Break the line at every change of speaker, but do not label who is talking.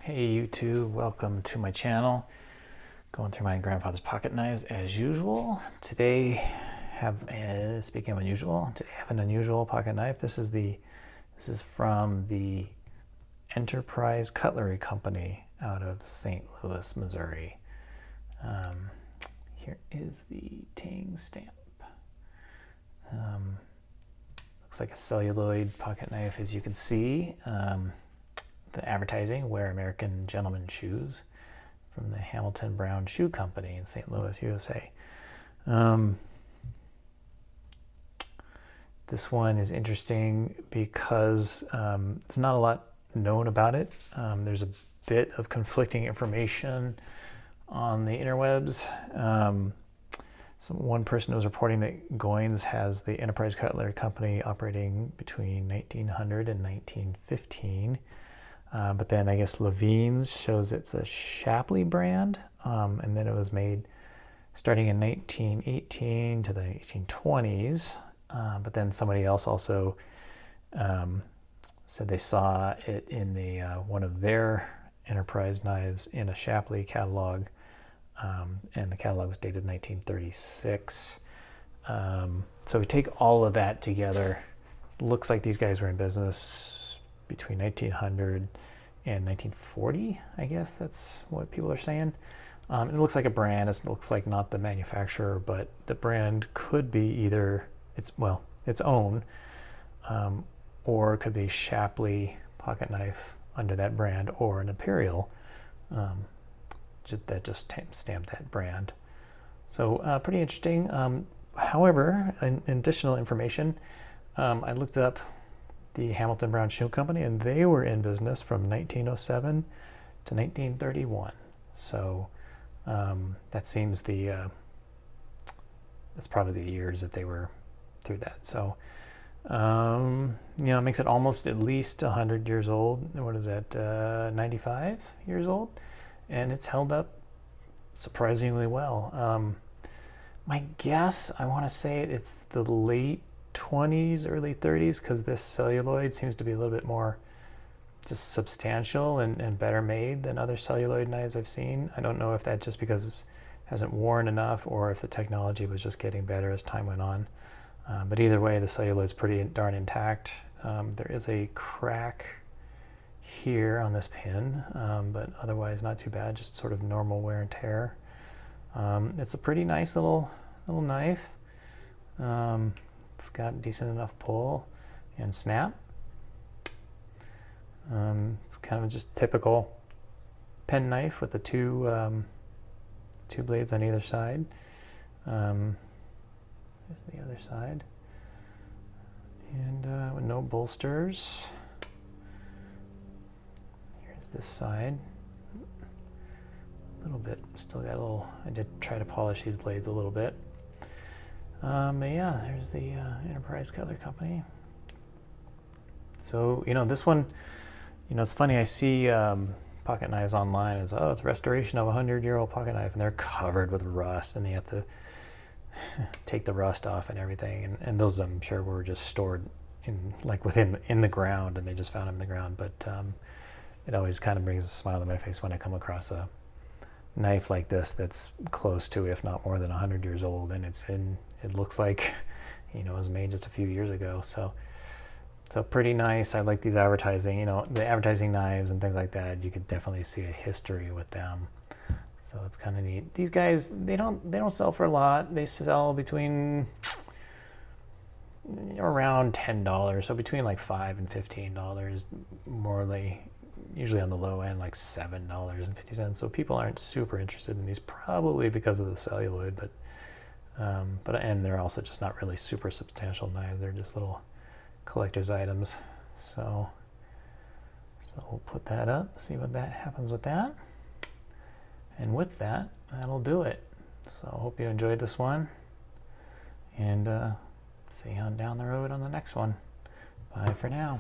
Hey YouTube, welcome to my channel. Going through my grandfather's pocket knives as usual. Today speaking of unusual, today I have an unusual pocket knife. This is from the Enterprise Cutlery Company out of St. Louis, Missouri. Here is the Tang stamp. Looks like a celluloid pocket knife, as you can see. The advertising, wear American gentleman shoes, from the Hamilton Brown Shoe Company in St. Louis, USA. This one is interesting because it's not a lot known about it. There's a bit of conflicting information on the interwebs. One person was reporting that Goins has the Enterprise Cutlery Company operating between 1900 and 1915. But then I guess Levine's shows it's a Shapley brand, and then it was made starting in 1918 to the 1920s. But then somebody else also said they saw it in the one of their Enterprise knives in a Shapley catalog, and the catalog was dated 1936. So we take all of that together. Looks like these guys were in business between 1900 and 1940, I guess that's what people are saying. It looks like a brand. It looks like not the manufacturer, but the brand could be either its own, or it could be Shapley pocket knife under that brand, or an Imperial that just stamped that brand. So pretty interesting. However, in additional information, I looked up the Hamilton Brown Shoe Company, and they were in business from 1907 to 1931. So that seems that's probably the years that they were through that. So it makes it almost at least 100 years old. What is that? 95 years old, and it's held up surprisingly well. My guess, I want to say it's the late 20s, early 30s, because this celluloid seems to be a little bit more just substantial and better made than other celluloid knives I've seen. I don't know if that's just because it hasn't worn enough, or if the technology was just getting better as time went on. But either way, the celluloid's pretty darn intact. There is a crack here on this pin, but otherwise not too bad, just sort of normal wear and tear. It's a pretty nice little knife. It's got decent enough pull and snap. It's kind of just typical pen knife with the two blades on either side. Here's the other side, and with no bolsters. Here's this side. A little bit, still got a little. I did try to polish these blades a little bit. But yeah, there's the Enterprise Cutlery Company. So, this one, it's funny, I see pocket knives online as, it's restoration of a 100-year-old pocket knife, and they're covered with rust, and they have to take the rust off and everything. And those, I'm sure, were just stored in the ground, and they just found them in the ground. But it always kind of brings a smile to my face when I come across a knife like this that's close to, if not more than 100 years old, and it looks like it was made just a few years ago. So pretty nice. I like these advertising, the advertising knives and things like that. You could definitely see a history with them, so it's kind of neat. These guys, they don't sell for a lot. They sell between around $10, so between like $5 and $15, usually on the low end, like $7.50. So people aren't super interested in these, probably because of the celluloid, but and they're also just not really super substantial knives. They're just little collector's items. So we'll put that up, see what that happens with that. And with that, that'll do it. So I hope you enjoyed this one, and see you on down the road on the next one. Bye for now.